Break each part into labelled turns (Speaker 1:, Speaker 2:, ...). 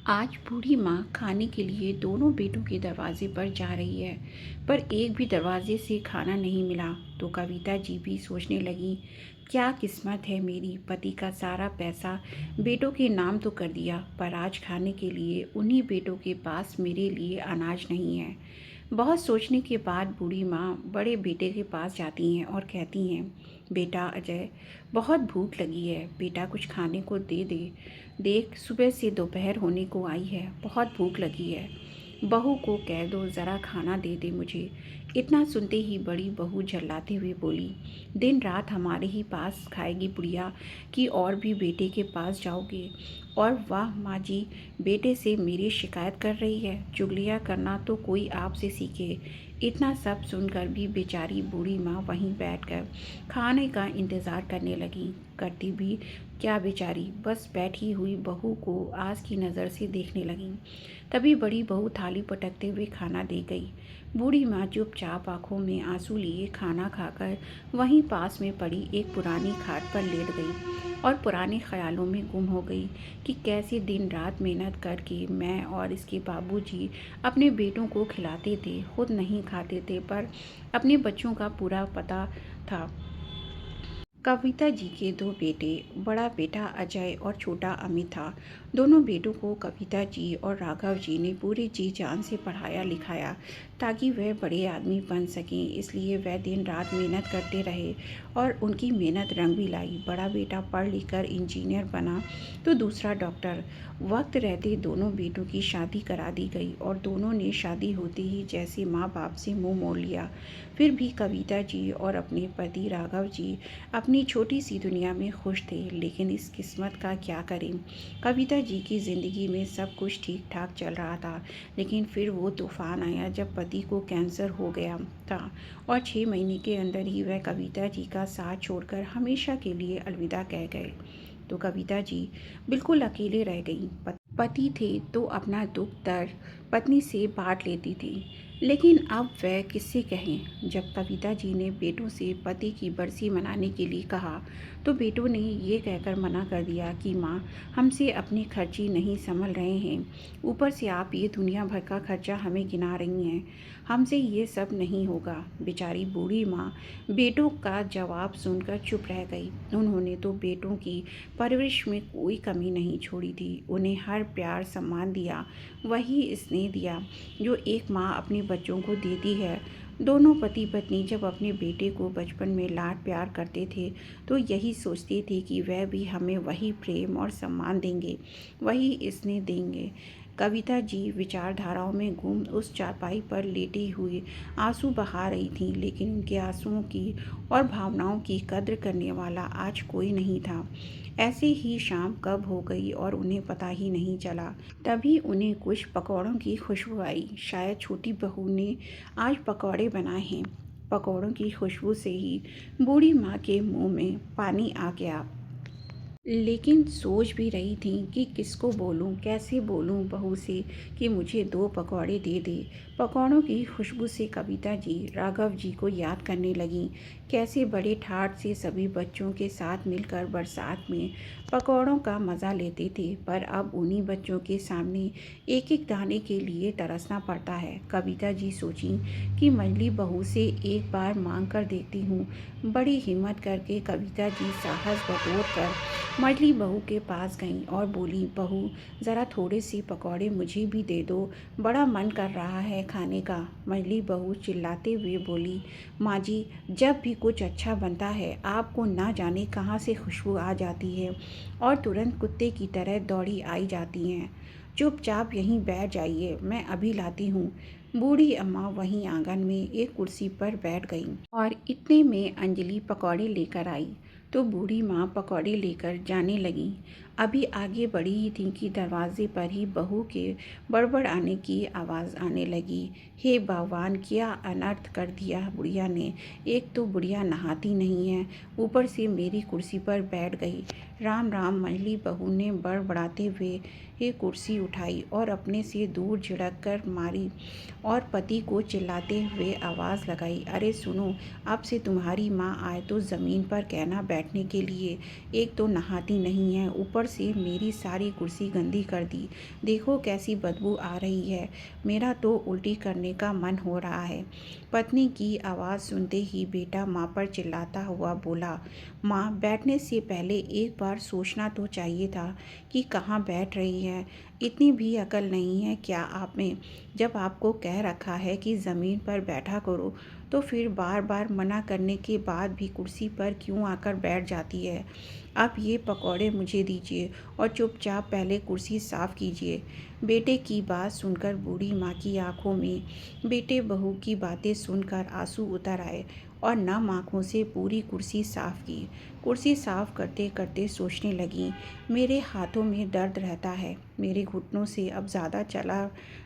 Speaker 1: आज बूढ़ी माँ खाने के लिए दोनों बेटों के दरवाजे पर जा रही है, पर एक भी दरवाजे से खाना नहीं मिला। तो कविता जी भी सोचने लगी, क्या किस्मत है मेरी। पति का सारा पैसा बेटों के नाम तो कर दिया, पर आज खाने के लिए उन्हीं बेटों के पास मेरे लिए अनाज नहीं है। बहुत सोचने के बाद बूढ़ी माँ बड़े बेटे के पास जाती हैं और कहती हैं, बेटा अजय, बहुत भूख लगी है, बेटा कुछ खाने को दे दे। देख, सुबह से दोपहर होने को आई है, बहुत भूख लगी है। बहू को कह दो ज़रा खाना दे दे मुझे। इतना सुनते ही बड़ी बहू झल्लाते हुए बोली, दिन रात हमारे ही पास खाएगी बुढ़िया, कि और भी बेटे के पास जाओगे। और वाह माँ जी, बेटे से मेरी शिकायत कर रही है। चुगलियाँ करना तो कोई आपसे सीखे। इतना सब सुनकर भी बेचारी बूढ़ी माँ वहीं बैठकर खाने का इंतज़ार करने लगी। करती भी क्या बेचारी, बस बैठी हुई बहू को आस की नज़र से देखने लगी। तभी बड़ी बहू थाली पटकते हुए खाना दे गई। बूढ़ी माँ चुपचाप आंखों में आंसू लिए खाना खाकर वहीं पास में पड़ी एक पुरानी खाट पर लेट गई और पुराने ख्यालों में गुम हो गई कि कैसे दिन रात मेहनत करके मैं और इसके बाबूजी अपने बेटों को खिलाते थे, खुद नहीं खाते थे, पर अपने बच्चों का पूरा पता था। कविता जी के दो बेटे, बड़ा बेटा अजय और छोटा अमित था। दोनों बेटों को कविता जी और राघव जी ने पूरी जी जान से पढ़ाया लिखाया ताकि वह बड़े आदमी बन सकें। इसलिए वह दिन रात मेहनत करते रहे और उनकी मेहनत रंग भी लाई। बड़ा बेटा पढ़ लिख कर इंजीनियर बना तो दूसरा डॉक्टर। वक्त रहते दोनों बेटों की शादी करा दी गई और दोनों ने शादी होते ही जैसे माँ बाप से मुंह मोड़ लिया। फिर भी कविता जी और अपने पति राघव जी अपनी छोटी सी दुनिया में खुश थे। लेकिन इस किस्मत का क्या करें। कविता जी की ज़िंदगी में सब कुछ ठीक ठाक चल रहा था, लेकिन फिर वो तूफान आया जब पति को कैंसर हो गया था और 6 महीने के अंदर ही वह कविता जी का साथ छोड़कर हमेशा के लिए अलविदा कह गए। तो कविता जी बिल्कुल अकेले रह गई। पति थे तो अपना दुख दर्द पत्नी से बांट लेती थी, लेकिन अब वह किससे कहें। जब कविता जी ने बेटों से पति की बरसी मनाने के लिए कहा तो बेटों ने ये कहकर मना कर दिया कि माँ, हमसे अपने खर्ची नहीं संभल रहे हैं, ऊपर से आप ये दुनिया भर का खर्चा हमें गिना रही हैं, हमसे ये सब नहीं होगा। बेचारी बूढ़ी माँ बेटों का जवाब सुनकर चुप रह गई। उन्होंने तो बेटों की परवरिश में कोई कमी नहीं छोड़ी थी। उन्हें हर प्यार सम्मान दिया, वही स्नेह दिया जो एक माँ अपने बच्चों को देती है। दोनों पति पत्नी जब अपने बेटे को बचपन में लाड प्यार करते थे तो यही सोचते थे कि वह भी हमें वही प्रेम और सम्मान देंगे, वही स्नेह देंगे। कविता जी विचारधाराओं में गुम उस चारपाई पर लेटी हुई आंसू बहा रही थीं, लेकिन उनके आंसुओं की और भावनाओं की कद्र करने वाला आज कोई नहीं था। ऐसे ही शाम कब हो गई और उन्हें पता ही नहीं चला। तभी उन्हें कुछ पकौड़ों की खुशबू आई। शायद छोटी बहू ने आज पकौड़े बनाए हैं। पकौड़ों की खुशबू से ही बूढ़ी माँ के मुंह में पानी आ गया। लेकिन सोच भी रही थी कि किसको बोलूं, कैसे बोलूं बहू से कि मुझे 2 पकौड़े दे दे। पकौड़ों की खुशबू से कविता जी राघव जी को याद करने लगीं। कैसे बड़े ठाठ से सभी बच्चों के साथ मिलकर बरसात में पकौड़ों का मज़ा लेते थे, पर अब उन्हीं बच्चों के सामने एक एक दाने के लिए तरसना पड़ता है। कविता जी सोची कि मंझली बहू से एक बार मांग कर देखती हूँ। बड़ी हिम्मत करके कविता जी साहस बटोर कर मझली बहू के पास गईं और बोली, बहू ज़रा थोड़े से पकौड़े मुझे भी दे दो, बड़ा मन कर रहा है खाने का। मझली बहू चिल्लाते हुए बोली, माँ जी, जब भी कुछ अच्छा बनता है आपको ना जाने कहाँ से खुशबू आ जाती है और तुरंत कुत्ते की तरह दौड़ी आई जाती हैं। चुपचाप यहीं बैठ जाइए, मैं अभी लाती हूँ। बूढ़ी अम्मा वहीं आंगन में एक कुर्सी पर बैठ गईं और इतने में अंजलि पकौड़े लेकर आई। तो बूढ़ी माँ पकौड़े लेकर जाने लगी। अभी आगे बढ़ी ही थी कि दरवाजे पर ही बहू के बड़बड़ाने की आवाज़ आने लगी। हे भगवान, क्या अनर्थ कर दिया बुढ़िया ने। एक तो बुढ़िया नहाती नहीं है, ऊपर से मेरी कुर्सी पर बैठ गई। राम राम। मंझली बहू ने बड़बड़ाते हुए कुर्सी उठाई और अपने से दूर झिड़क कर मारी और पति को चिल्लाते हुए आवाज़ लगाई, अरे सुनो, अब से तुम्हारी माँ आए तो ज़मीन पर कहना बैठने के लिए। एक तो नहाती नहीं है, ऊपर ज़ोर से मेरी सारी कुर्सी गंदी कर दी। देखो कैसी बदबू आ रही है, मेरा तो उल्टी करने का मन हो रहा है। पत्नी की आवाज़ सुनते ही बेटा माँ पर चिल्लाता हुआ बोला, माँ बैठने से पहले एक बार सोचना तो चाहिए था कि कहाँ बैठ रही है। इतनी भी अकल नहीं है क्या आप में? जब आपको कह रखा है कि ज़मीन पर बैठा करो तो फिर बार बार मना करने के बाद भी कुर्सी पर क्यों आकर बैठ जाती है। अब ये पकौड़े मुझे दीजिए और चुपचाप पहले कुर्सी साफ़ कीजिए। बेटे की बात सुनकर बूढ़ी माँ की आंखों में बेटे बहू की बातें सुनकर आंसू उतर आए और नम आँखों से पूरी कुर्सी साफ़ की। कुर्सी साफ़ करते करते सोचने लगी, मेरे हाथों में दर्द रहता है, मेरे घुटनों से अब ज़्यादा चला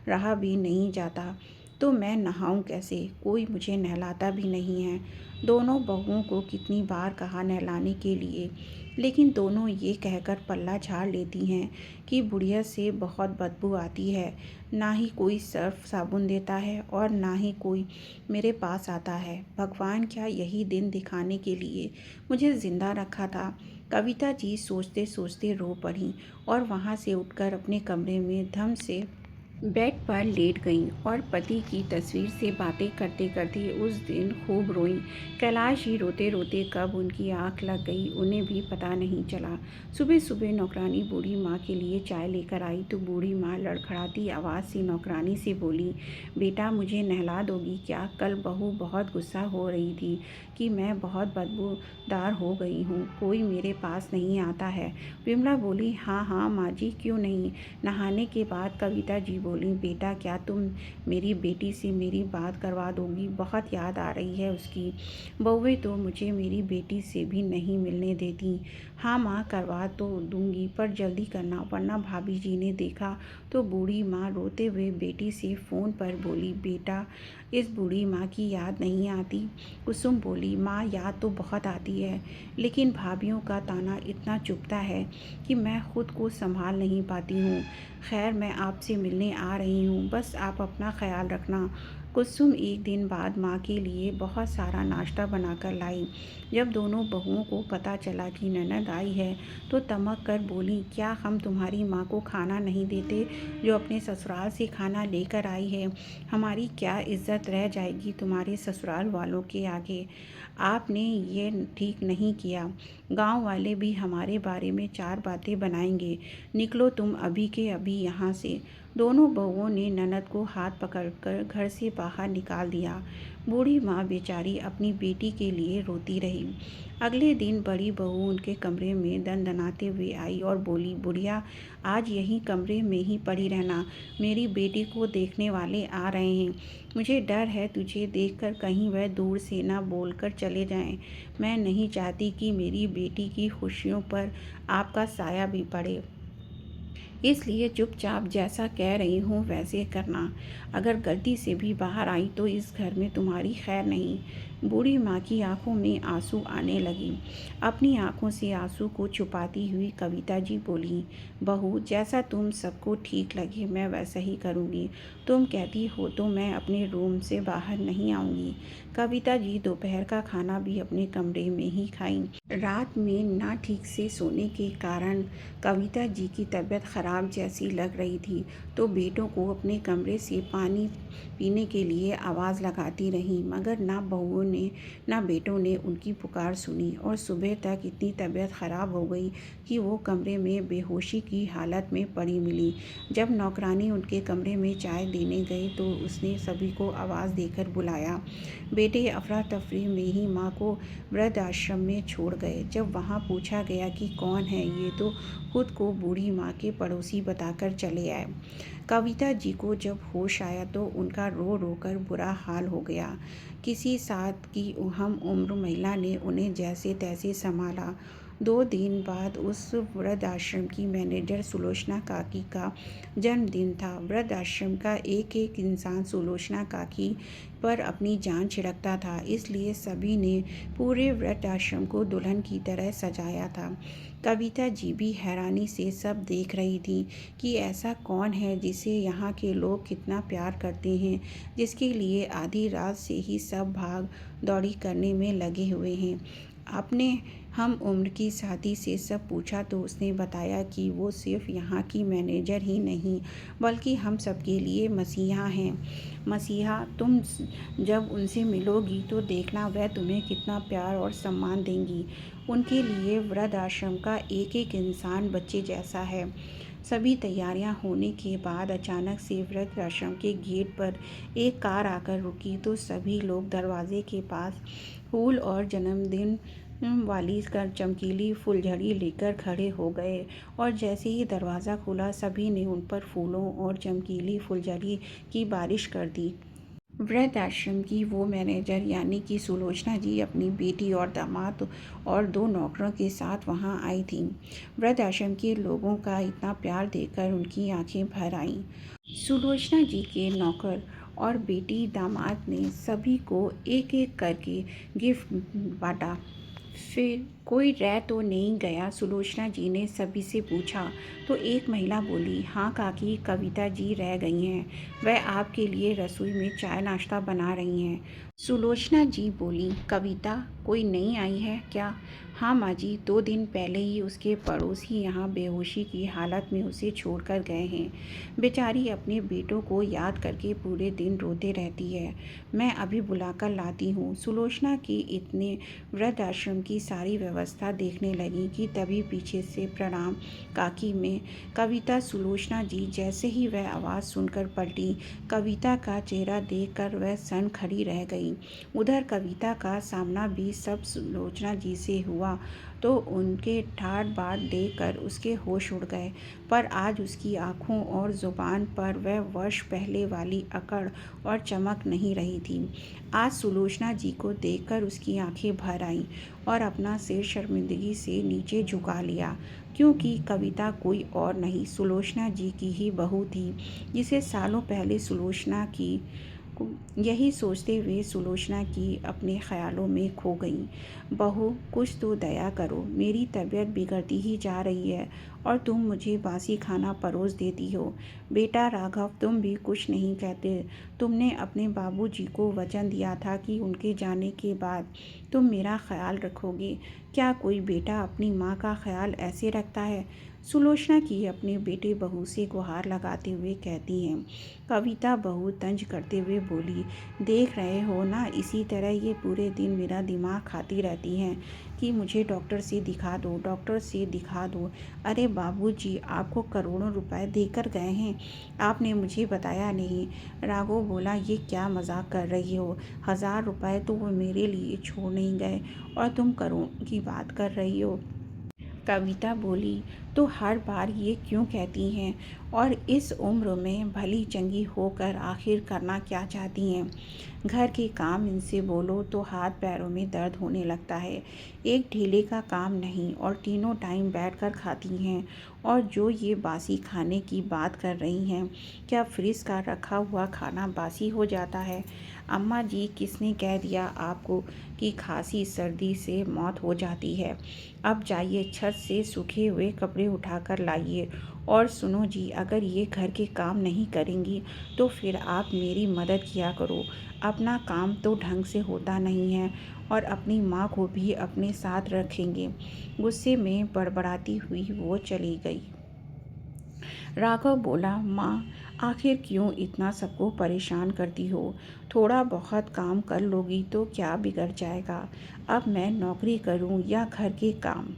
Speaker 1: रहा भी नहीं जाता, तो मैं नहाऊं कैसे? कोई मुझे नहलाता भी नहीं है। दोनों बहुओं को कितनी बार कहा नहलाने के लिए, लेकिन दोनों ये कहकर पल्ला झाड़ लेती हैं कि बुढ़िया से बहुत बदबू आती है। ना ही कोई सर्फ साबुन देता है और ना ही कोई मेरे पास आता है। भगवान क्या यही दिन दिखाने के लिए मुझे ज़िंदा रखा था? कविता जी सोचते सोचते रो पड़ी और वहाँ से उठकर अपने कमरे में धम से बेड पर लेट गईं और पति की तस्वीर से बातें करते करते उस दिन खूब रोईं। कैलाश ही रोते रोते कब उनकी आंख लग गई उन्हें भी पता नहीं चला। सुबह सुबह नौकरानी बूढ़ी माँ के लिए चाय लेकर आई तो बूढ़ी माँ लड़खड़ाती आवाज़ से नौकरानी से बोली, बेटा मुझे नहला दोगी क्या? कल बहू बहुत गुस्सा हो रही थी कि मैं बहुत बदबूदार हो गई हूँ, कोई मेरे पास नहीं आता है। विमला बोली, हाँ हाँ माँ जी क्यों नहीं। नहाने के बाद कविता जी बोली, बेटा क्या तुम मेरी बेटी से मेरी बात करवा दोगी? बहुत याद आ रही है उसकी। बहुएं तो मुझे मेरी बेटी से भी नहीं मिलने देती। हाँ माँ करवा तो दूंगी पर जल्दी करना वरना भाभी जी ने देखा तो। बूढ़ी माँ रोते हुए बेटी से फ़ोन पर बोली, बेटा इस बूढ़ी माँ की याद नहीं आती? कुसुम बोली, माँ याद तो बहुत आती है लेकिन भाभीियों का ताना इतना चुभता है कि मैं खुद को संभाल नहीं पाती हूँ। खैर मैं आपसे मिलने आ रही हूँ, बस आप अपना ख्याल रखना। कुसुम एक दिन बाद माँ के लिए बहुत सारा नाश्ता बनाकर लाई। जब दोनों बहुओं को पता चला कि ननद आई है तो तमक कर बोली, क्या हम तुम्हारी माँ को खाना नहीं देते जो अपने ससुराल से खाना लेकर आई है? हमारी क्या इज्जत रह जाएगी तुम्हारे ससुराल वालों के आगे? आपने ये ठीक नहीं किया। गांव वाले भी हमारे बारे में चार बातें बनाएंगे। निकलो तुम अभी के अभी यहाँ से। दोनों बहुओं ने ननद को हाथ पकड़कर घर से बाहर निकाल दिया। बूढ़ी माँ बेचारी अपनी बेटी के लिए रोती रही। अगले दिन बड़ी बहू उनके कमरे में दनदनाते हुए आई और बोली, बुढ़िया आज यहीं कमरे में ही पड़ी रहना, मेरी बेटी को देखने वाले आ रहे हैं। मुझे डर है तुझे देखकर कहीं वह दूर से ना बोलकर चले जाएं। मैं नहीं चाहती कि मेरी बेटी की खुशियों पर आपका साया भी पड़े, इसलिए चुपचाप जैसा कह रही हूँ वैसे करना। अगर गलती से भी बाहर आई तो इस घर में तुम्हारी खैर नहीं। बूढ़ी माँ की आंखों में आंसू आने लगी। अपनी आंखों से आंसू को छुपाती हुई कविता जी बोली, बहू जैसा तुम सबको ठीक लगे मैं वैसा ही करूँगी। तुम कहती हो तो मैं अपने रूम से बाहर नहीं आऊँगी। कविता जी दोपहर का खाना भी अपने कमरे में ही खाई। रात में ना ठीक से सोने के कारण कविता जी की तबीयत ख़राब जैसी लग रही थी तो बेटों को अपने कमरे से पानी पीने के लिए आवाज़ लगाती रहीं, मगर ना बहुओं ने ना बेटों ने उनकी पुकार सुनी और सुबह तक इतनी तबीयत ख़राब हो गई कि वो कमरे में बेहोशी की हालत में पड़ी मिली। जब नौकरानी उनके कमरे में चाय देने गए तो उसने सभी को आवाज़ देकर बुलाया। बेटे अफरा तफरी में ही माँ को वृद्ध आश्रम में छोड़ गए। जब वहाँ पूछा गया कि कौन है ये तो खुद को बूढ़ी माँ के पड़ोसी बताकर चले आए। कविता जी को जब होश आया तो उनका रो रो कर बुरा हाल हो गया। किसी साथ की हम उम्र महिला ने उन्हें जैसे तैसे संभाला। 2 दिन बाद उस वृद्ध आश्रम की मैनेजर सुलोचना काकी का जन्मदिन था। वृद्ध आश्रम का एक एक इंसान सुलोचना काकी पर अपनी जान छिड़कता था, इसलिए सभी ने पूरे वृद्ध आश्रम को दुल्हन की तरह सजाया था। कविता जी भी हैरानी से सब देख रही थी कि ऐसा कौन है जिसे यहाँ के लोग कितना प्यार करते हैं, जिसके लिए आधी रात से ही सब भाग दौड़ी करने में लगे हुए हैं। अपने हम उम्र की शादी से सब पूछा तो उसने बताया कि वो सिर्फ यहाँ की मैनेजर ही नहीं बल्कि हम सबके लिए मसीहा हैं। मसीहा, तुम जब उनसे मिलोगी तो देखना वह तुम्हें कितना प्यार और सम्मान देंगी। उनके लिए वृद्ध आश्रम का एक एक इंसान बच्चे जैसा है। सभी तैयारियां होने के बाद अचानक से वृद्ध आश्रम के गेट पर एक कार आकर रुकी तो सभी लोग दरवाजे के पास फूल और जन्मदिन वाली कर चमकीली फुलझड़ी लेकर खड़े हो गए। और जैसे ही दरवाज़ा खुला सभी ने उन पर फूलों और चमकीली फुलझड़ी की बारिश कर दी। वृद्ध आश्रम की वो मैनेजर यानी कि सुलोचना जी अपनी बेटी और दामाद और 2 नौकरों के साथ वहां आई थीं। वृद्ध आश्रम के लोगों का इतना प्यार देखकर उनकी आंखें भर आईं। सुलोचना जी के नौकर और बेटी दामाद ने सभी को एक एक करके गिफ्ट बांटा। फिर कोई रह तो नहीं गया, सुलोचना जी ने सभी से पूछा तो एक महिला बोली, हाँ काकी, कविता जी रह गई हैं। वह आपके लिए रसोई में चाय नाश्ता बना रही हैं। सुलोचना जी बोली, कविता कोई नई आई है क्या? हाँ माँ जी, 2 दिन पहले ही उसके पड़ोसी यहाँ बेहोशी की हालत में उसे छोड़कर गए हैं। बेचारी अपने बेटों को याद करके पूरे दिन रोते रहती है। मैं अभी बुलाकर लाती हूँ। सुलोचना की इतने वृद्ध आश्रम की सारी व्यवस्था देखने लगी कि तभी पीछे से प्रणाम काकी में कविता। सुलोचना जी जैसे ही वह आवाज़ सुनकर पलटी, कविता का चेहरा देखकर वह सन खड़ी रह गई। उधर कविता का सामना भी सब सुलोचना जी से हुआ तो उनके ठाट बाट देखकर उसके होश उड़ गए। पर आज उसकी आंखों और जुबान पर वह वर्ष पहले वाली अकड़ और चमक नहीं रही थी। आज सुलोचना जी को देखकर उसकी आंखें भर आईं और अपना सिर शर्मिंदगी से नीचे झुका लिया, क्योंकि कविता कोई और नहीं, सुलोचना जी की ही बहू थी, जिसे सालों पहले सुलोचना की यही सोचते हुए सुलोचना की अपने ख्यालों में खो गई। बहू, कुछ तो दया करो, मेरी तबीयत बिगड़ती ही जा रही है और तुम मुझे बासी खाना परोस देती हो। बेटा राघव, तुम भी कुछ नहीं कहते। तुमने अपने बाबूजी को वचन दिया था कि उनके जाने के बाद तुम मेरा ख्याल रखोगे। क्या कोई बेटा अपनी माँ का ख्याल ऐसे रखता है? सुलोचना की अपने बेटे बहू से गुहार लगाते हुए कहती हैं। कविता बहू तंज करते हुए बोली, देख रहे हो ना, इसी तरह ये पूरे दिन मेरा दिमाग खाती रहती हैं कि मुझे डॉक्टर से दिखा दो, डॉक्टर से दिखा दो। अरे बाबूजी, आपको करोड़ों रुपए देकर गए हैं, आपने मुझे बताया नहीं। राघव बोला, ये क्या मजाक कर रही हो? 1000 रुपये तो वो मेरे लिए छोड़ नहीं गए और तुम करोड़ की बात कर रही हो। कविता बोली, तो हर बार ये क्यों कहती हैं? और इस उम्र में भली चंगी होकर आखिर करना क्या चाहती हैं? घर के काम इनसे बोलो तो हाथ पैरों में दर्द होने लगता है। एक ढीले का काम नहीं और तीनों टाइम बैठकर खाती हैं। और जो ये बासी खाने की बात कर रही हैं, क्या फ्रिज का रखा हुआ खाना बासी हो जाता है? अम्मा जी, किसने कह दिया आपको कि खांसी सर्दी से मौत हो जाती है? अब जाइए, छत से सूखे हुए कपड़े उठाकर लाइए। और सुनो जी, अगर ये घर के काम नहीं करेंगी तो फिर आप मेरी मदद किया करो। अपना काम तो ढंग से होता नहीं है और अपनी माँ को भी अपने साथ रखेंगे। गुस्से में बड़बड़ाती हुई वो चली गई। राघव बोला, माँ, आखिर क्यों इतना सबको परेशान करती हो? थोड़ा बहुत काम कर लोगी तो क्या बिगड़ जाएगा? अब मैं नौकरी करूं या घर के काम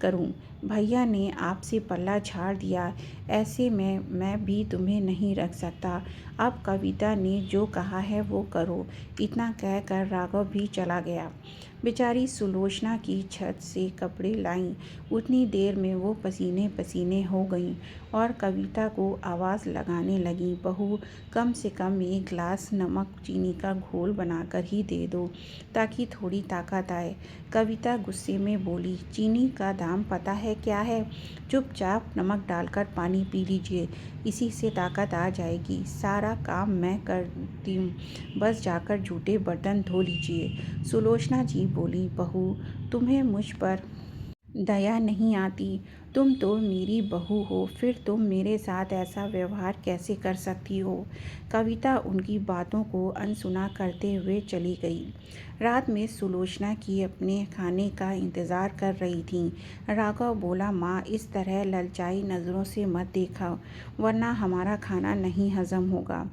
Speaker 1: करूं? भैया ने आपसे पल्ला झाड़ दिया, ऐसे में मैं भी तुम्हें नहीं रख सकता। अब कविता ने जो कहा है वो करो। इतना कहकर राघव भी चला गया। बेचारी सुलोचना की छत से कपड़े लाईं। उतनी देर में वो पसीने पसीने हो गईं और कविता को आवाज़ लगाने लगी, बहू, कम से कम एक गिलास नमक चीनी का घोल बनाकर ही दे दो ताकि थोड़ी ताकत आए। कविता गुस्से में बोली, चीनी का दाम पता है क्या है? चुपचाप नमक डालकर पानी पी लीजिए, इसी से ताकत आ जाएगी। सारा काम मैं करती हूँ, बस जाकर जूठे बर्तन धो लीजिए। सुलोचना जी बोली, बहू, तुम्हें मुझ पर दया नहीं आती? तुम तो मेरी बहू हो, फिर तुम मेरे साथ ऐसा व्यवहार कैसे कर सकती हो? कविता उनकी बातों को अनसुना करते हुए चली गई। रात में सुलोचना की अपने खाने का इंतज़ार कर रही थी। राघव बोला, माँ, इस तरह ललचाई नज़रों से मत देखा, वरना हमारा खाना नहीं हजम होगा।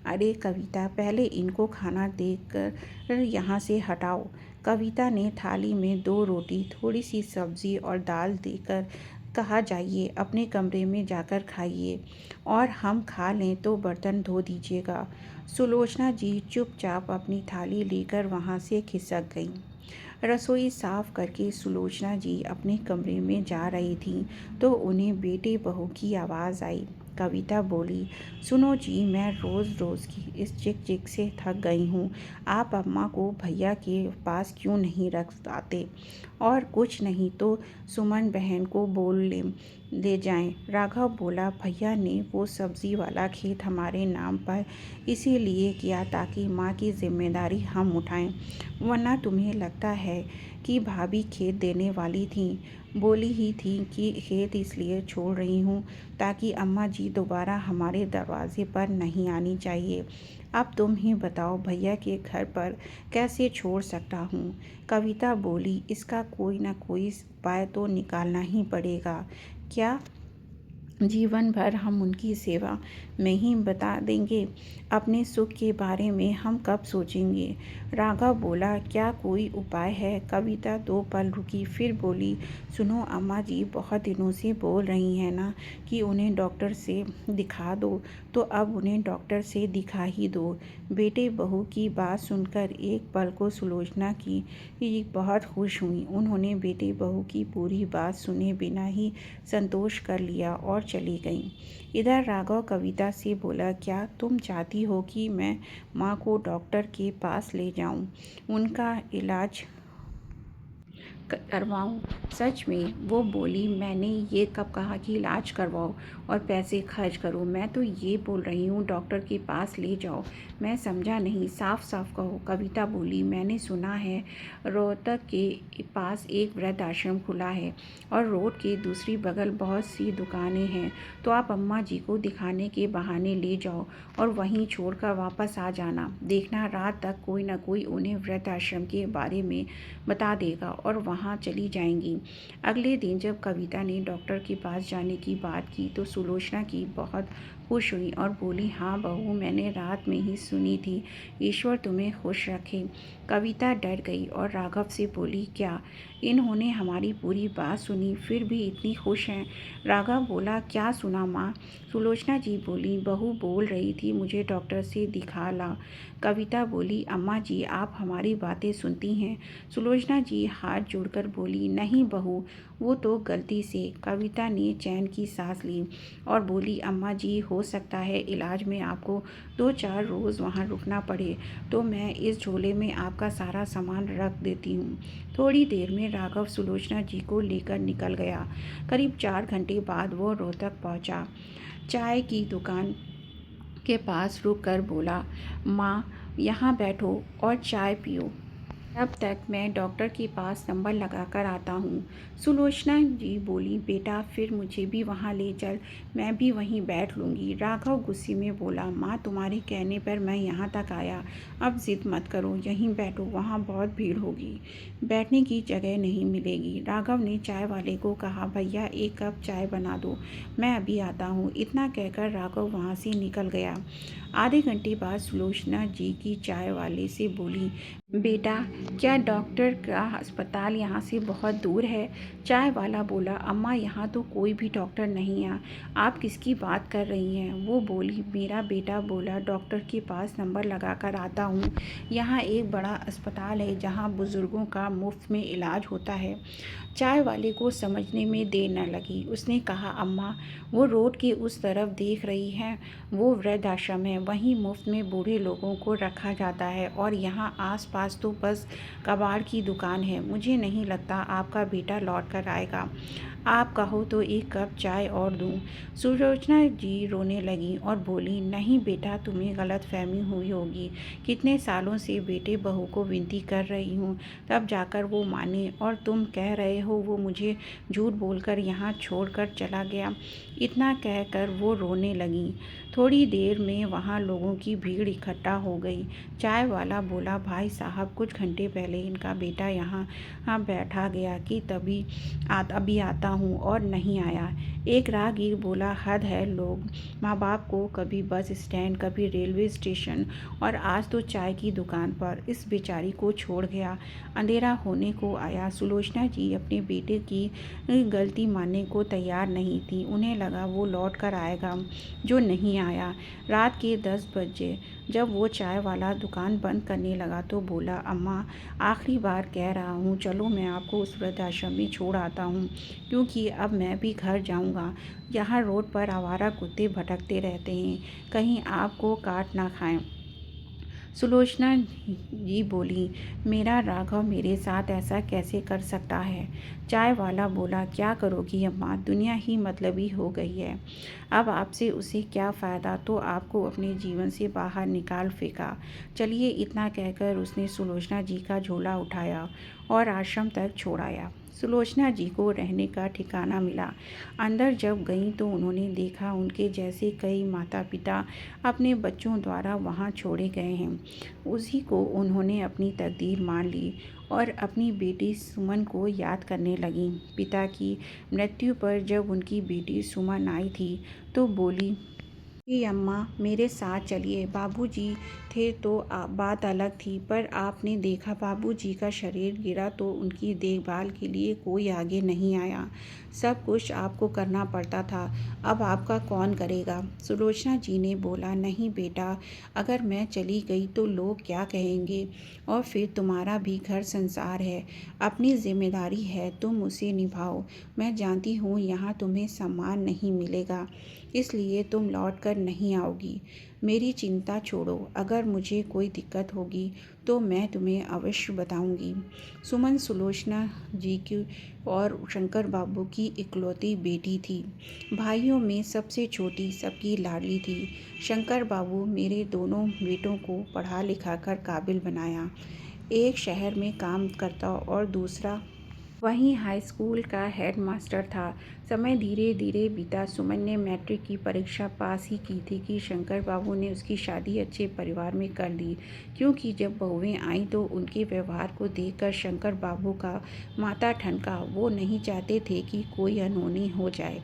Speaker 1: अरे कविता, पहले इनको खाना देकर यहाँ से हटाओ। कविता ने थाली में 2 रोटी, थोड़ी सी सब्जी और दाल देकर कहा, जाइए अपने कमरे में जाकर खाइए, और हम खा लें तो बर्तन धो दीजिएगा। सुलोचना जी चुपचाप अपनी थाली लेकर वहाँ से खिसक गईं। रसोई साफ करके सुलोचना जी अपने कमरे में जा रही थीं तो उन्हें बेटे बहू की आवाज़ आई। कविता बोली, सुनो जी, मैं रोज़ रोज़ की इस चिक चिक से थक गई हूँ। आप अम्मा को भैया के पास क्यों नहीं रख आते? और कुछ नहीं तो सुमन बहन को बोल ले जाएं। राघव बोला, भैया ने वो सब्ज़ी वाला खेत हमारे नाम पर इसीलिए किया ताकि माँ की जिम्मेदारी हम उठाएं, वरना तुम्हें लगता है कि भाभी खेत देने वाली थीं? बोली ही थी कि खेत इसलिए छोड़ रही हूँ ताकि अम्मा जी दोबारा हमारे दरवाजे पर नहीं आनी चाहिए। अब तुम ही बताओ, भैया के घर पर कैसे छोड़ सकता हूँ? कविता बोली, इसका कोई ना कोई उपाय तो निकालना ही पड़ेगा। क्या जीवन भर हम उनकी सेवा में ही बता देंगे? अपने सुख के बारे में हम कब सोचेंगे? राघव बोला, क्या कोई उपाय है? कविता 2 पल रुकी, फिर बोली, सुनो अम्मा जी बहुत दिनों से बोल रही हैं ना कि उन्हें डॉक्टर से दिखा दो, तो अब उन्हें डॉक्टर से दिखा ही दो। बेटे बहू की बात सुनकर एक पल को सुलोचना की बहुत खुश हुई। उन्होंने बेटे बहू की पूरी बात सुने बिना ही संतोष कर लिया और चली गईं। इधर राघव कविता से बोला, क्या तुम चाहती हो कि मैं माँ को डॉक्टर के पास ले जाऊँ, उनका इलाज करवाऊँ? सच में? वो बोली, मैंने ये कब कहा कि इलाज करवाओ और पैसे खर्च करो? मैं तो ये बोल रही हूँ डॉक्टर के पास ले जाओ। मैं समझा नहीं, साफ साफ कहो। कविता बोली, मैंने सुना है रोहतक के पास एक वृद्ध आश्रम खुला है और रोड के दूसरी बगल बहुत सी दुकानें हैं, तो आप अम्मा जी को दिखाने के बहाने ले जाओ और वहीं छोड़कर वापस आ जाना। देखना रात तक कोई ना कोई उन्हें वृद्ध आश्रम के बारे में बता देगा और वहाँ चली जाएंगी। अगले दिन जब कविता ने डॉक्टर के पास जाने की बात की तो सुलोचना की बहुत खुश हुई और बोली, हाँ बहू, मैंने रात में ही सुनी थी, ईश्वर तुम्हें खुश रखे। कविता डर गई और राघव से बोली, क्या इन्होंने हमारी पूरी बात सुनी फिर भी इतनी खुश हैं? राघव बोला, क्या सुना माँ? सुलोचना जी बोली, बहू बोल रही थी मुझे डॉक्टर से दिखा ला। कविता बोली, अम्मा जी आप हमारी बातें सुनती हैं? सुलोचना जी हाथ जोड़कर बोली, नहीं बहू, वो तो गलती से। कविता ने चैन की सांस ली और बोली, अम्मा जी हो सकता है इलाज में आपको 2-4 रोज़ वहाँ रुकना पड़े, तो मैं इस झोले में आपका सारा सामान रख देती हूँ। थोड़ी देर में राघव सुलोचना जी को लेकर निकल गया। करीब 4 घंटे बाद वो रोहतक पहुँचा। चाय की दुकान के पास रुक कर बोला, माँ यहाँ बैठो और चाय पियो, तब तक मैं डॉक्टर के पास नंबर लगा कर आता हूँ। सुलोचना जी बोली, बेटा फिर मुझे भी वहाँ ले चल, मैं भी वहीं बैठ लूँगी। राघव गुस्से में बोला, माँ तुम्हारे कहने पर मैं यहाँ तक आया, अब जिद मत करो, यहीं बैठो, वहाँ बहुत भीड़ होगी, बैठने की जगह नहीं मिलेगी। राघव ने चाय वाले को कहा, भैया 1 कप चाय बना दो, मैं अभी आता हूँ। इतना कहकर राघव वहाँ से निकल गया। आधे घंटे बाद सुलोचना जी की चाय वाले से बोली, बेटा क्या डॉक्टर का अस्पताल यहाँ से बहुत दूर है? चाय वाला बोला, अम्मा यहाँ तो कोई भी डॉक्टर नहीं है, आप किसकी बात कर रही हैं? वो बोली, मेरा बेटा बोला डॉक्टर के पास नंबर लगा कर आता हूँ। यहाँ एक बड़ा अस्पताल है जहाँ बुज़ुर्गों का मुफ्त में इलाज होता है। चाय वाले को समझने में देर न लगी। उसने कहा, अम्मा वो रोड के उस तरफ देख रही हैं, वो वृद्ध आश्रम है, वहीं मुफ्त में बूढ़े लोगों को रखा जाता है और यहाँ आसपास तो बस कबाड़ की दुकान है। मुझे नहीं लगता आपका बेटा लौट कर आएगा। आप कहो तो एक कप चाय और दूँ। सुलोचना जी रोने लगीं और बोली, नहीं बेटा, तुम्हें गलतफहमी हुई होगी। कितने सालों से बेटे बहू को विनती कर रही हूँ, तब जाकर वो माने, और तुम कह रहे हो वो मुझे झूठ बोलकर यहाँ छोड़कर चला गया। इतना कहकर वो रोने लगीं। थोड़ी देर में वहाँ लोगों की भीड़ इकट्ठा हो गई। चाय वाला बोला, भाई साहब, कुछ घंटे पहले इनका बेटा यहाँ बैठा गया कि अभी आता हूँ, और नहीं आया। एक राहगीर बोला, हद है, लोग माँ बाप को कभी बस स्टैंड, कभी रेलवे स्टेशन, और आज तो चाय की दुकान पर इस बेचारी को छोड़ गया। अंधेरा होने को आया। सुलोचना जी अपने बेटे की गलती मानने को तैयार नहीं थी। उन्हें लगा वो लौट कर आएगा, जो नहीं आया। रात के 10 बजे जब वो चाय वाला दुकान बंद करने लगा तो बोला, अम्मा, आखिरी बार कह रहा हूँ, चलो मैं आपको उस वृद्धाश्रम में छोड़ आता हूँ, क्योंकि अब मैं भी घर जाऊँगा। यहाँ रोड पर आवारा कुत्ते भटकते रहते हैं, कहीं आपको काट ना खाएं। सुलोचना जी बोली, मेरा राघव मेरे साथ ऐसा कैसे कर सकता है? चाय वाला बोला, क्या करोगी अम्मा, दुनिया ही मतलबी हो गई है। अब आपसे उसे क्या फ़ायदा, तो आपको अपने जीवन से बाहर निकाल फेंका। चलिए, इतना कहकर उसने सुलोचना जी का झोला उठाया और आश्रम तक छोड़ाया। सुलोचना जी को रहने का ठिकाना मिला। अंदर जब गईं तो उन्होंने देखा उनके जैसे कई माता पिता अपने बच्चों द्वारा वहाँ छोड़े गए हैं। उसी को उन्होंने अपनी तकदीर मान ली और अपनी बेटी सुमन को याद करने लगीं। पिता की मृत्यु पर जब उनकी बेटी सुमन आई थी तो बोली, जी अम्मा, मेरे साथ चलिए। बाबूजी थे तो बात अलग थी, पर आपने देखा बाबूजी का शरीर गिरा तो उनकी देखभाल के लिए कोई आगे नहीं आया। सब कुछ आपको करना पड़ता था, अब आपका कौन करेगा? सुलोचना जी ने बोला, नहीं बेटा, अगर मैं चली गई तो लोग क्या कहेंगे, और फिर तुम्हारा भी घर संसार है, अपनी जिम्मेदारी है, तुम उसे निभाओ। मैं जानती हूँ यहाँ तुम्हें सम्मान नहीं मिलेगा, इसलिए तुम लौट कर नहीं आओगी। मेरी चिंता छोड़ो, अगर मुझे कोई दिक्कत होगी तो मैं तुम्हें अवश्य बताऊंगी। सुमन सुलोचना जी की और शंकर बाबू की इकलौती बेटी थी। भाइयों में सबसे छोटी, सबकी लाडली थी। शंकर बाबू मेरे दोनों बेटों को पढ़ा लिखा कर काबिल बनाया। एक शहर में काम करता और दूसरा वहीं हाई स्कूल का हेड मास्टर था। समय धीरे धीरे बीता। सुमन ने मैट्रिक की परीक्षा पास ही की थी कि शंकर बाबू ने उसकी शादी अच्छे परिवार में कर ली, क्योंकि जब बहुएं आईं तो उनके व्यवहार को देखकर शंकर बाबू का माथा ठनका। वो नहीं चाहते थे कि कोई अनहोनी हो जाए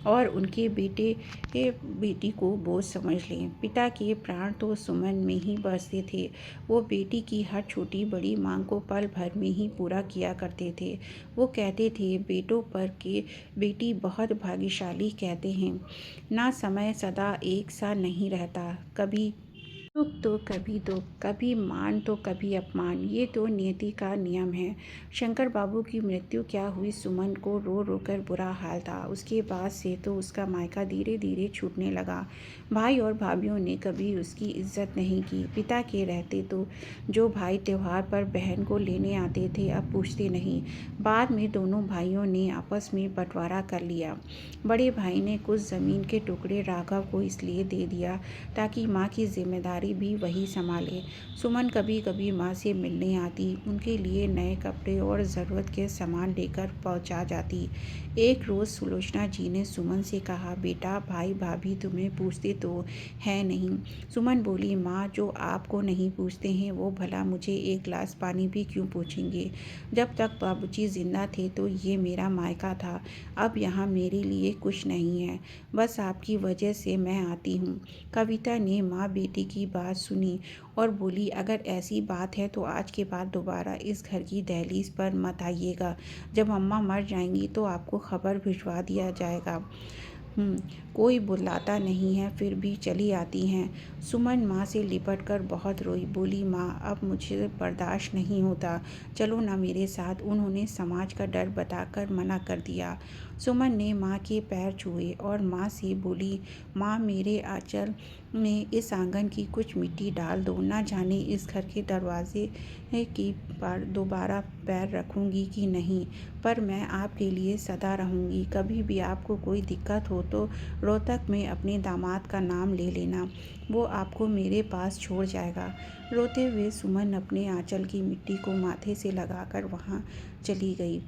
Speaker 1: और उनके बेटी को बोझ समझ लें। पिता के प्राण तो सुमन में ही बसते थे। वो बेटी की हर छोटी बड़ी मांग को पल भर में ही पूरा किया करते थे। वो कहते थे, बेटों पर के बेटी बहुत भाग्यशाली कहते हैं ना, समय सदा एक सा नहीं रहता, कभी सुख तो कभी दुख, कभी मान तो कभी अपमान, ये तो नियति का नियम है। शंकर बाबू की मृत्यु क्या हुई, सुमन को रो रो कर बुरा हाल था। उसके बाद से तो उसका मायका धीरे धीरे छूटने लगा। भाई और भाभीियों ने कभी उसकी इज्जत नहीं की। पिता के रहते तो जो भाई त्योहार पर बहन को लेने आते थे अब पूछते नहीं। बाद में दोनों भाइयों ने आपस में बंटवारा कर लिया। बड़े भाई ने कुछ ज़मीन के टुकड़े राघव को इसलिए दे दिया ताकि माँ की जिम्मेदारी भी वही संभाले। सुमन कभी कभी माँ से मिलने आती, उनके लिए नए कपड़े और ज़रूरत के सामान लेकर पहुँचा जाती। एक रोज़ सुलोचना जी ने सुमन से कहा, बेटा, भाई भाभी तुम्हें पूछते तो है नहीं। सुमन बोली, माँ, जो आपको नहीं पूछते हैं वो भला मुझे एक गिलास पानी भी क्यों पूछेंगे? जब तक बाबूजी जिंदा थे तो ये मेरा मायका था, अब यहाँ मेरे लिए कुछ नहीं है, बस आपकी वजह से मैं आती हूँ। कविता ने माँ बेटी की बात सुनी और बोली, अगर ऐसी बात है तो आज के बाद दोबारा इस घर की दहलीज पर मत आइएगा। जब अम्मा मर जाएंगी तो आपको खबर भिजवा दिया जाएगा। कोई बुलाता नहीं है फिर भी चली आती हैं। सुमन माँ से लिपट कर बहुत रोई, बोली, माँ, अब मुझे बर्दाश्त नहीं होता, चलो ना मेरे साथ। उन्होंने समाज का डर बताकर मना कर दिया। सुमन ने माँ के पैर छुए और माँ से बोली, माँ मेरे आंचल में इस आंगन की कुछ मिट्टी डाल दो। न जाने इस घर के दरवाजे की पर दोबारा पैर रखूँगी कि नहीं, पर मैं आपके लिए सदा रहूँगी। कभी भी आपको कोई दिक्कत हो तो रोहतक में अपने दामाद का नाम ले लेना, वो आपको मेरे पास छोड़ जाएगा। रोते हुए सुमन अपने आंचल की मिट्टी को माथे से लगाकर वहाँ चली गई।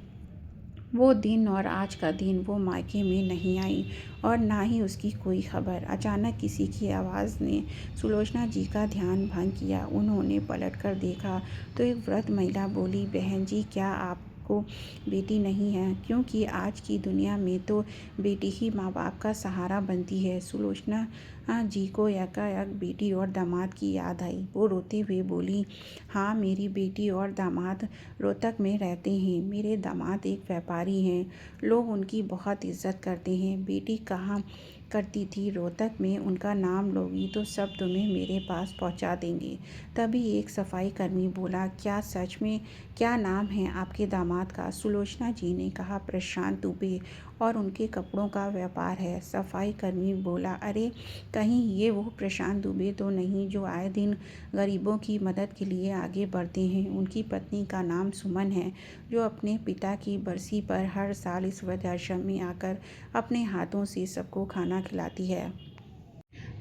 Speaker 1: वो दिन और आज का दिन वो मायके में नहीं आई और ना ही उसकी कोई खबर। अचानक किसी की आवाज़ ने सुलोचना जी का ध्यान भंग किया। उन्होंने पलटकर देखा तो एक वृद्ध महिला बोली, बहन जी क्या आपको बेटी नहीं है? क्योंकि आज की दुनिया में तो बेटी ही माँ बाप का सहारा बनती है। सुलोचना जी को एकाएक बेटी और दामाद की याद आई। वो रोते हुए बोली, हाँ मेरी बेटी और दामाद रोहतक में रहते हैं। मेरे दामाद एक व्यापारी हैं, लोग उनकी बहुत इज्जत करते हैं। बेटी कहाँ करती थी रोहतक में, उनका नाम लोगी तो सब तुम्हें मेरे पास पहुंचा देंगे। तभी एक सफाई कर्मी बोला, क्या सच में? क्या नाम है आपके दामाद का? सुलोचना जी ने कहा, प्रशांत दुबे, और उनके कपड़ों का व्यापार है। सफाई कर्मी बोला, अरे कहीं ये वो प्रशांत दुबे तो नहीं जो आए दिन गरीबों की मदद के लिए आगे बढ़ते हैं? उनकी पत्नी का नाम सुमन है, जो अपने पिता की बरसी पर हर साल इस वृद्धाश्रम में आकर अपने हाथों से सबको खाना खिलाती है।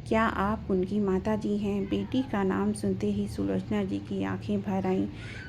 Speaker 1: क्या आप उनकी माताजी हैं? बेटी का नाम सुनते ही सुलोचना जी की आंखें भर आईं।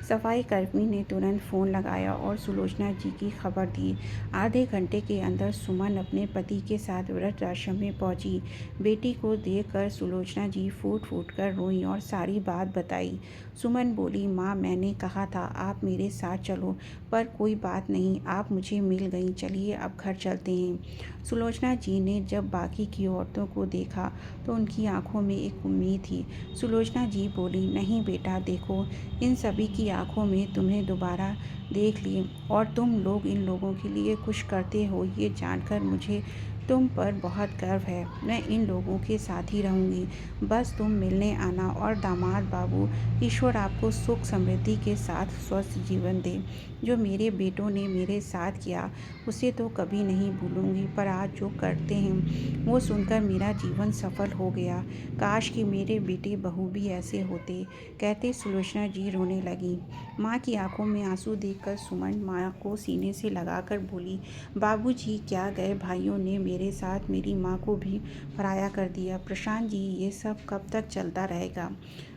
Speaker 1: सफाई कर्मी ने तुरंत फ़ोन लगाया और सुलोचना जी की खबर दी। आधे घंटे के अंदर सुमन अपने पति के साथ वृद्धाश्रम में पहुंची। बेटी को देखकर सुलोचना जी फूट फूट कर रोईं और सारी बात बताई। सुमन बोली, माँ मैंने कहा था आप मेरे साथ चलो, पर कोई बात नहीं, आप मुझे मिल गईं। चलिए अब घर चलते हैं। सुलोचना जी ने जब बाकी की औरतों को देखा तो उनकी आंखों में एक उम्मीद थी। सुलोचना जी बोली, नहीं बेटा, देखो इन सभी की आंखों में तुम्हें दोबारा देख लिए और तुम लोग इन लोगों के लिए कुछ करते हो, ये जानकर मुझे तुम पर बहुत गर्व है। मैं इन लोगों के साथ ही रहूँगी, बस तुम मिलने आना। और दामाद बाबू, ईश्वर आपको सुख समृद्धि के साथ स्वस्थ जीवन दे। जो मेरे बेटों ने मेरे साथ किया उसे तो कभी नहीं भूलूंगी, पर आज जो करते हैं वो सुनकर मेरा जीवन सफल हो गया। काश कि मेरे बेटे बहू भी ऐसे होते। कहते सुलोचना जी रोने लगी। माँ की आंखों में आंसू देखकर सुमन माँ को सीने से लगाकर बोली, बाबूजी क्या गए भाइयों ने मेरे साथ मेरी माँ को भी पराया कर दिया। प्रशांत जी ये सब कब तक चलता रहेगा?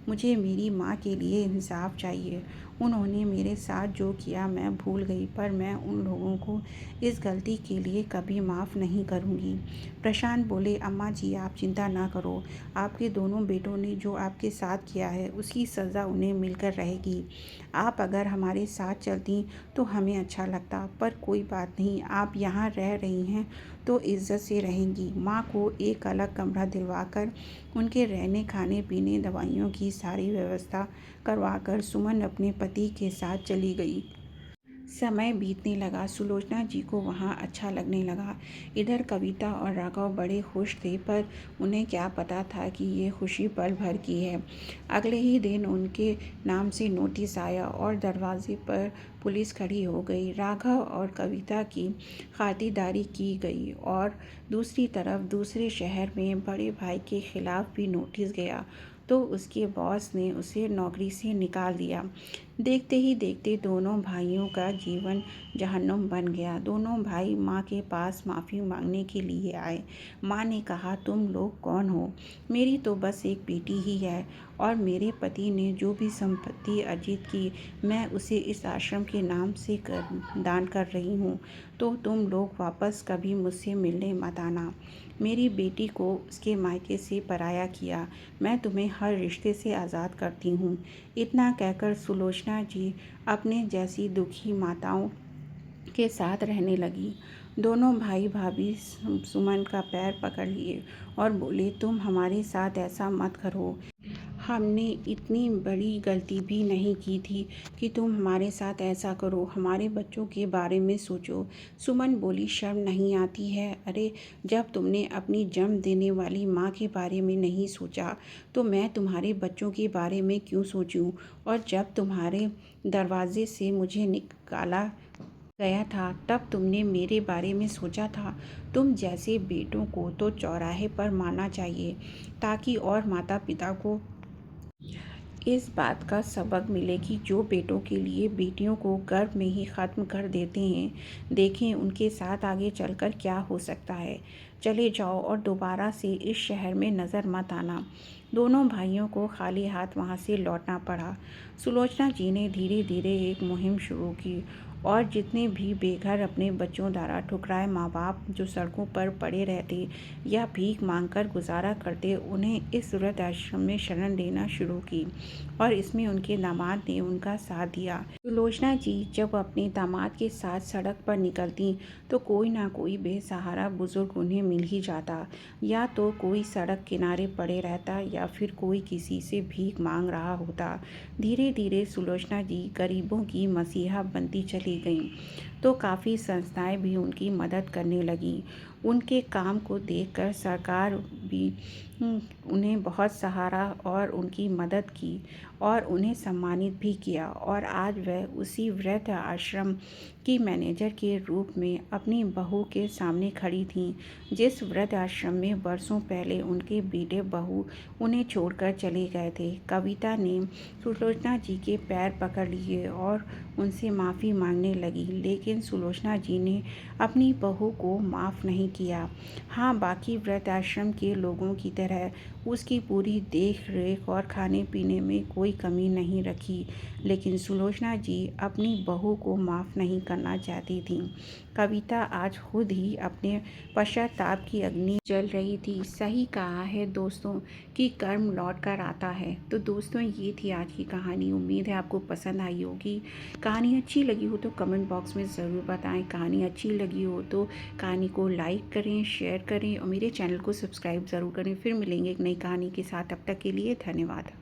Speaker 1: मुझे मेरी माँ के लिए इंसाफ चाहिए। उन्होंने मेरे साथ जो किया मैं भूल गई, पर मैं उन लोगों को इस गलती के लिए कभी माफ़ नहीं करूँगी। प्रशांत बोले, अम्मा जी आप चिंता ना करो, आपके दोनों बेटों ने जो आपके साथ किया है उसकी सज़ा उन्हें मिलकर रहेगी। आप अगर हमारे साथ चलती तो हमें अच्छा लगता, पर कोई बात नहीं, आप यहाँ रह रही हैं तो इज्जत से रहेंगी। माँ को एक अलग कमरा दिलवाकर उनके रहने खाने पीने दवाइयों की सारी व्यवस्था करवाकर सुमन अपने पति के साथ चली गई। समय बीतने लगा। सुलोचना जी को वहाँ अच्छा लगने लगा। इधर कविता और राघव बड़े खुश थे, पर उन्हें क्या पता था कि ये खुशी पल भर की है। अगले ही दिन उनके नाम से नोटिस आया और दरवाजे पर पुलिस खड़ी हो गई। राघव और कविता की खातिरदारी की गई और दूसरी तरफ दूसरे शहर में बड़े भाई के खिलाफ भी नोटिस गया तो उसके बॉस ने उसे नौकरी से निकाल दिया। देखते ही देखते दोनों भाइयों का जीवन जहन्नुम बन गया। दोनों भाई माँ के पास माफ़ी मांगने के लिए आए। माँ ने कहा, तुम लोग कौन हो? मेरी तो बस एक बेटी ही है और मेरे पति ने जो भी संपत्ति अर्जित की मैं उसे इस आश्रम के नाम से दान कर रही हूँ, तो तुम लोग वापस कभी मुझसे मिलने मत आना। मेरी बेटी को उसके मायके से पराया किया, मैं तुम्हें हर रिश्ते से आज़ाद करती हूँ। इतना कहकर सुलोचना जी अपने जैसी दुखी माताओं के साथ रहने लगी। दोनों भाई भाभी सुमन का पैर पकड़ लिए और बोले, तुम हमारे साथ ऐसा मत करो। हमने इतनी बड़ी गलती भी नहीं की थी कि तुम हमारे साथ ऐसा करो। हमारे बच्चों के बारे में सोचो। सुमन बोली, शर्म नहीं आती है? अरे जब तुमने अपनी जन्म देने वाली माँ के बारे में नहीं सोचा तो मैं तुम्हारे बच्चों के बारे में क्यों सोचूं? और जब तुम्हारे दरवाजे से मुझे निकाला गया था तब तुमने मेरे बारे में सोचा था। तुम जैसे बेटों को तो चौराहे पर मारना चाहिए ताकि और माता पिता को इस बात का सबक मिले कि जो बेटों के लिए बेटियों को गर्भ में ही ख़त्म कर देते हैं, देखें उनके साथ आगे चलकर क्या हो सकता है। चले जाओ और दोबारा से इस शहर में नज़र मत आना। दोनों भाइयों को खाली हाथ वहाँ से लौटना पड़ा। सुलोचना जी ने धीरे धीरे एक मुहिम शुरू की और जितने भी बेघर अपने बच्चों द्वारा ठुकराए माँ बाप जो सड़कों पर पड़े रहते या भीख मांगकर गुजारा करते, उन्हें इस वृद्ध आश्रम में शरण देना शुरू की और इसमें उनके दामाद ने उनका साथ दिया। सुलोचना जी जब अपने दामाद के साथ सड़क पर निकलती तो कोई ना कोई बेसहारा बुजुर्ग उन्हें मिल ही जाता, या तो कोई सड़क किनारे पड़े रहता या फिर कोई किसी से भीख मांग रहा होता। धीरे धीरे सुलोचना जी गरीबों की मसीहा बनती चली गईं तो काफ़ी संस्थाएं भी उनकी मदद करने लगीं। उनके काम को देखकर सरकार भी उन्हें बहुत सहारा और उनकी मदद की और उन्हें सम्मानित भी किया और आज वह उसी वृद्ध आश्रम की मैनेजर के रूप में अपनी बहू के सामने खड़ी थीं, जिस वृद्ध आश्रम में बरसों पहले उनके बेटे बहू उन्हें छोड़कर चले गए थे। कविता ने सुलोचना जी के पैर पकड़ लिए और उनसे माफ़ी मांगने लगी, लेकिन सुलोचना जी ने अपनी बहू को माफ़ नहीं किया। हाँ, बाकी वृद्धाश्रम के लोगों की तरह उसकी पूरी देख रेख और खाने पीने में कोई कमी नहीं रखी, लेकिन सुलोचना जी अपनी बहू को माफ़ नहीं करना चाहती थीं। कविता आज खुद ही अपने पश्चाताप की अग्नि जल रही थी। सही कहा है दोस्तों कि कर्म लौट कर आता है। तो दोस्तों, ये थी आज की कहानी। उम्मीद है आपको पसंद आई होगी। कहानी अच्छी लगी हो तो कमेंट बॉक्स में ज़रूर बताएं। कहानी अच्छी लगी हो तो कहानी को लाइक करें, शेयर करें और मेरे चैनल को सब्सक्राइब ज़रूर करें। फिर मिलेंगे एक नई कहानी के साथ। तब तक के लिए धन्यवाद।